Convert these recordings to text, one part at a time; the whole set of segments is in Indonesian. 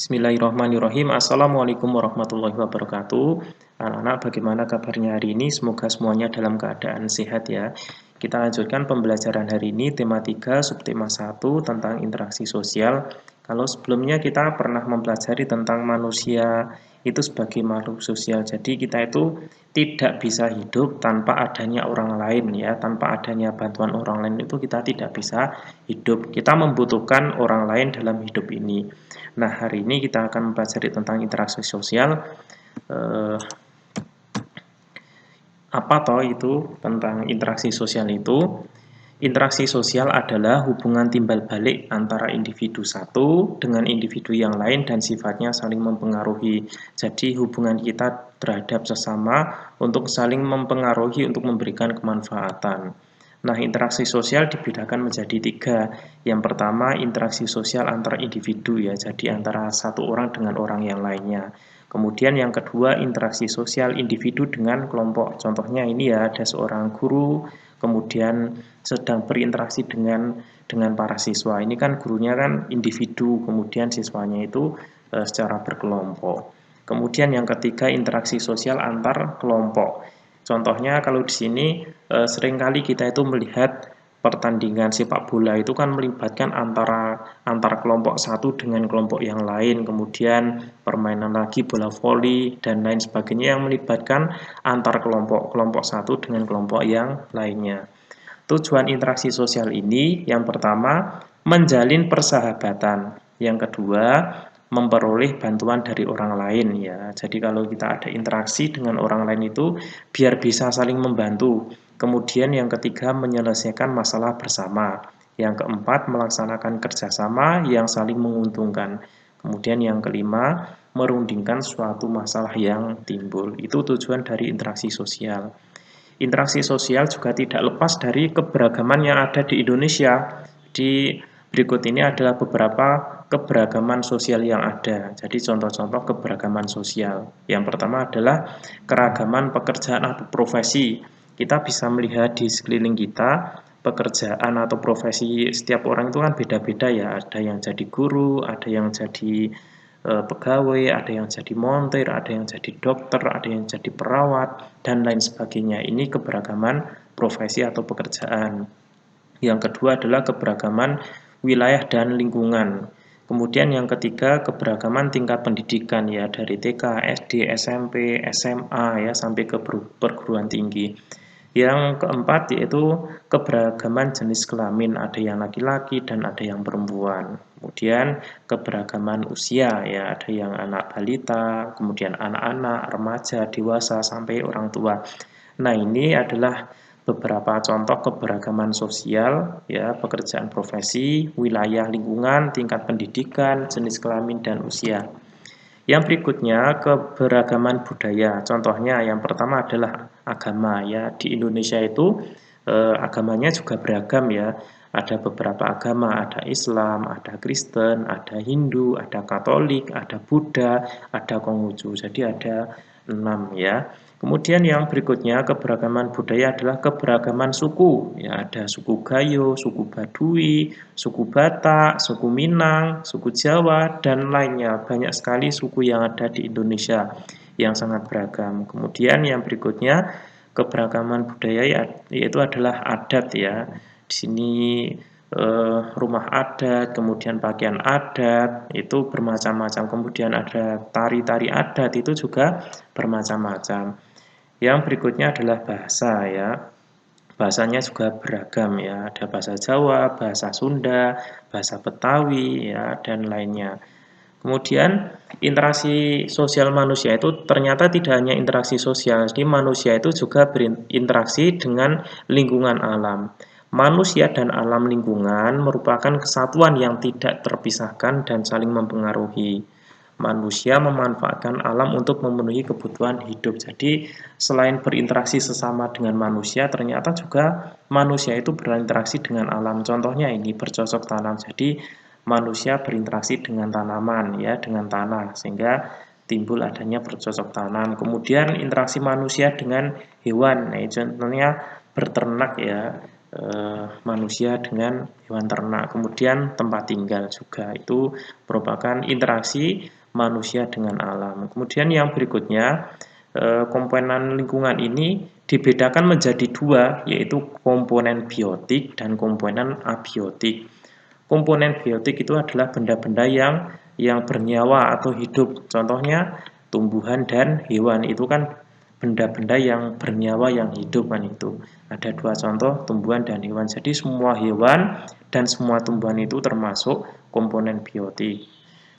Bismillahirrahmanirrahim. Assalamualaikum warahmatullahi wabarakatuh. Anak-anak, bagaimana kabarnya hari ini? Semoga semuanya dalam keadaan sehat ya. Kita lanjutkan pembelajaran hari ini, tema 3, subtema 1 tentang interaksi sosial. Kalau sebelumnya kita pernah mempelajari tentang manusia itu sebagai makhluk sosial. Jadi kita itu tidak bisa hidup tanpa adanya orang lain ya, tanpa adanya bantuan orang lain itu kita tidak bisa hidup. Kita membutuhkan orang lain dalam hidup ini. Nah, hari ini kita akan mempelajari tentang interaksi sosial. Apa toh itu tentang interaksi sosial itu? Interaksi sosial adalah hubungan timbal balik antara individu satu dengan individu yang lain dan sifatnya saling mempengaruhi. Jadi hubungan kita terhadap sesama untuk saling mempengaruhi untuk memberikan kemanfaatan. Nah, interaksi sosial dibedakan menjadi 3. Yang pertama, interaksi sosial antar individu ya, jadi antara satu orang dengan orang yang lainnya. Kemudian yang kedua, interaksi sosial individu dengan kelompok. Contohnya ini ya, ada seorang guru, kemudian sedang berinteraksi dengan para siswa. Ini kan gurunya kan individu, kemudian siswanya itu secara berkelompok. Kemudian yang ketiga, interaksi sosial antar kelompok. Contohnya kalau di sini seringkali kita itu melihat pertandingan sepak bola itu kan melibatkan antara kelompok satu dengan kelompok yang lain, kemudian permainan lagi bola voli dan lain sebagainya yang melibatkan antar kelompok satu dengan kelompok yang lainnya. Tujuan interaksi sosial ini yang pertama menjalin persahabatan, yang kedua memperoleh bantuan dari orang lain ya. Jadi kalau kita ada interaksi dengan orang lain itu biar bisa saling membantu. Kemudian yang ketiga menyelesaikan masalah bersama. Yang keempat melaksanakan kerjasama yang saling menguntungkan. Kemudian yang kelima merundingkan suatu masalah yang timbul. Itu tujuan dari interaksi sosial. Interaksi sosial juga tidak lepas dari keberagaman yang ada di Indonesia. Di berikut ini adalah beberapa keberagaman sosial yang ada. Jadi contoh-contoh keberagaman sosial. Yang pertama adalah keragaman pekerjaan atau profesi. Kita bisa melihat di sekeliling kita, pekerjaan atau profesi setiap orang itu kan beda-beda ya. Ada yang jadi guru, ada yang jadi pegawai, ada yang jadi montir, ada yang jadi dokter, ada yang jadi perawat, dan lain sebagainya. Ini keberagaman profesi atau pekerjaan. Yang kedua adalah keberagaman wilayah dan lingkungan. Kemudian yang ketiga keberagaman tingkat pendidikan ya, dari TK, SD, SMP, SMA ya sampai ke perguruan tinggi. Yang keempat yaitu keberagaman jenis kelamin, ada yang laki-laki dan ada yang perempuan. Kemudian keberagaman usia ya, ada yang anak balita, kemudian anak-anak, remaja, dewasa sampai orang tua. Nah, ini adalah beberapa contoh keberagaman sosial ya, pekerjaan profesi, wilayah lingkungan, tingkat pendidikan, jenis kelamin dan usia. Yang berikutnya keberagaman budaya. Contohnya yang pertama adalah agama ya. Di Indonesia itu agamanya juga beragam ya. Ada beberapa agama, ada Islam, ada Kristen, ada Hindu, ada Katolik, ada Buddha, ada Konghucu. Jadi ada 6 ya. Kemudian yang berikutnya keberagaman budaya adalah keberagaman suku. Ya, ada suku Gayo, suku Baduy, suku Batak, suku Minang, suku Jawa, dan lainnya. Banyak sekali suku yang ada di Indonesia yang sangat beragam. Kemudian yang berikutnya keberagaman budaya yaitu adalah adat ya. Di sini rumah adat, kemudian pakaian adat itu bermacam-macam. Kemudian ada tari-tari adat itu juga bermacam-macam. Yang berikutnya adalah bahasa ya. Bahasanya juga beragam ya, ada bahasa Jawa, bahasa Sunda, bahasa Betawi ya dan lainnya. Kemudian interaksi sosial manusia itu ternyata tidak hanya interaksi sosial, jadi manusia itu juga berinteraksi dengan lingkungan alam. Manusia dan alam lingkungan merupakan kesatuan yang tidak terpisahkan dan saling mempengaruhi. Manusia memanfaatkan alam untuk memenuhi kebutuhan hidup. Jadi selain berinteraksi sesama dengan manusia, ternyata juga manusia itu berinteraksi dengan alam. Contohnya ini bercocok tanam. Jadi manusia berinteraksi dengan tanaman ya, dengan tanah sehingga timbul adanya bercocok tanam. Kemudian interaksi manusia dengan hewan. Nah, contohnya berternak ya. manusia dengan hewan ternak. Kemudian tempat tinggal juga itu merupakan interaksi manusia dengan alam. Kemudian yang berikutnya, komponen lingkungan ini dibedakan menjadi dua, yaitu komponen biotik dan komponen abiotik. Komponen biotik itu adalah benda-benda yang bernyawa atau hidup. Contohnya tumbuhan dan hewan itu kan benda-benda yang bernyawa yang hidup kan itu. Ada dua contoh, tumbuhan dan hewan. Jadi semua hewan dan semua tumbuhan itu termasuk komponen biotik.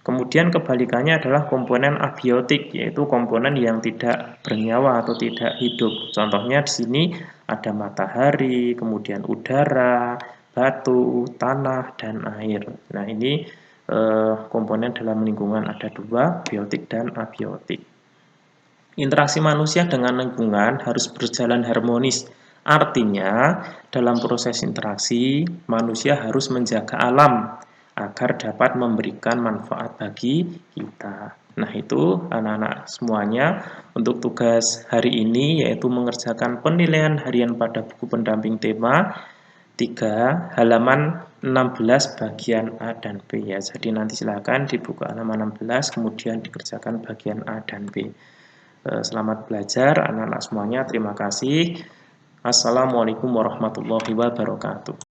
Kemudian kebalikannya adalah komponen abiotik, yaitu komponen yang tidak bernyawa atau tidak hidup. Contohnya di sini ada matahari, kemudian udara, batu, tanah, dan air. Nah, ini komponen dalam lingkungan ada dua, biotik dan abiotik. Interaksi manusia dengan lingkungan harus berjalan harmonis. Artinya, dalam proses interaksi, manusia harus menjaga alam agar dapat memberikan manfaat bagi kita. Nah, itu anak-anak semuanya untuk tugas hari ini, yaitu mengerjakan penilaian harian pada buku pendamping tema 3 halaman 16 bagian A dan B ya. Jadi nanti silakan dibuka halaman 16 kemudian dikerjakan bagian A dan B. Selamat belajar anak-anak semuanya. Terima kasih. Assalamualaikum warahmatullahi wabarakatuh.